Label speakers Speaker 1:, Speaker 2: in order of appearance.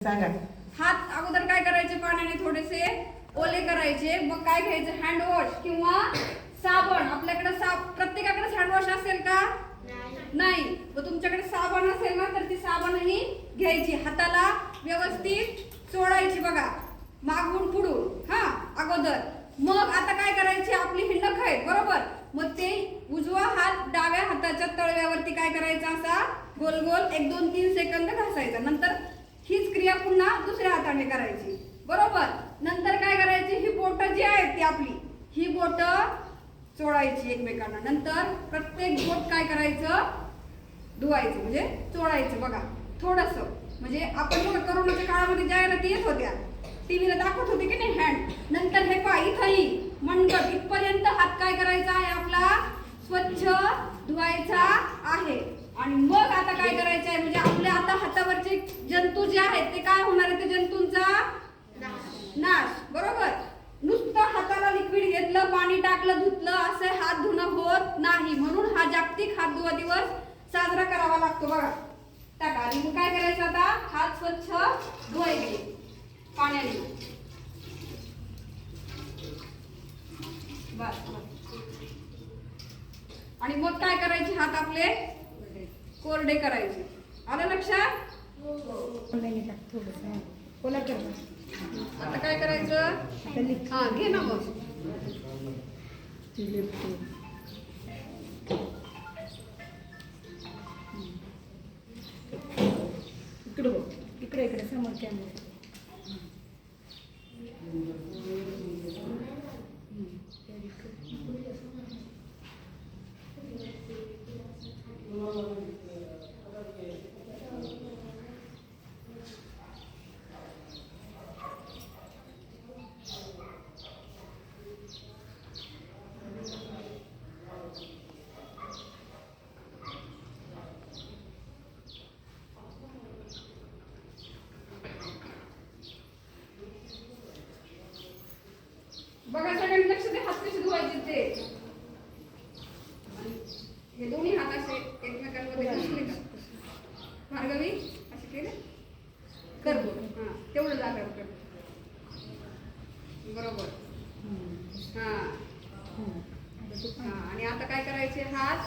Speaker 1: सांगा.
Speaker 2: हात अगोदर काय करायचे, पाण्याने थोडेसे ओले करायचे, मग काय घ्यायचं, हँड वॉश किंवा साबण. आपल्याकडे प्रत्येकाकडे हँड वॉश असेल का? नाही. मग तुमच्याकडे साबण असेल ना, तर ती साबणही घ्यायची, हाताला व्यवस्थित चोळायची बघा, मागून पुढून हा अगोदर. मग आता काय करायची, आपली ही नख आहेत बरोबर, मग ते उजवा हात डाव्या हाताच्या तळव्यावरती काय करायचा, असा गोल गोल 1-2-3 सेकंद घासायचा. नंतर हीच क्रिया पुन्हा दुसऱ्या हाताने करायची बरोबर. नंतर काय करायची, ही बोट जी आहेत ती आपली, ही बोट चोळायची एकमेकांना. नंतर प्रत्येक बोट काय करायचं, धुवायचं म्हणजे चोळायचं बघा थोडंसं. म्हणजे आपण बघा कोरोनाच्या काळामध्ये जाहिराती येत होत्या, टीव्हीला दाखवत होते की नाही हँड. नंतर हे पहा, इथंही मनगट इथपर्यंत हात काय करायचा आहे आपला, स्वच्छ धुवायचा आहे. आणि मग आता काय करायचं आहे, म्हणजे आपल्या आता हातावरचे जंतू जे आहेत ते काय होणार आहे, ते जंतूंचा नाश बरोबर. नुसतं हाताला लिक्विड घेतलं, पाणी टाकलं, धुतलं असे हात धुणं होत नाही. म्हणून हा जागतिक हात धुवा दिवस साजरा करावा लागतो बघा. टाका. आणि मग काय करायचं, आता हात स्वच्छ धुवायचे पाण्याने. बस. आणि मग काय करायचे, हात आपले कोरडे करायचे. आलं लक्षात? आता काय करायचं, हा घे ना मग.
Speaker 1: इकडे समोर कॅमेरा.
Speaker 2: बघा सगळ्यांनी लक्ष दे, हात कसे धुवायचे ते. हे दोन्ही हात असे एकमेकांमध्ये घुसले का, भार्गवी असे केले कर बघ. हा तेवढं जागा कर बरोबर. हा हा. आणि आता काय करायचे, हात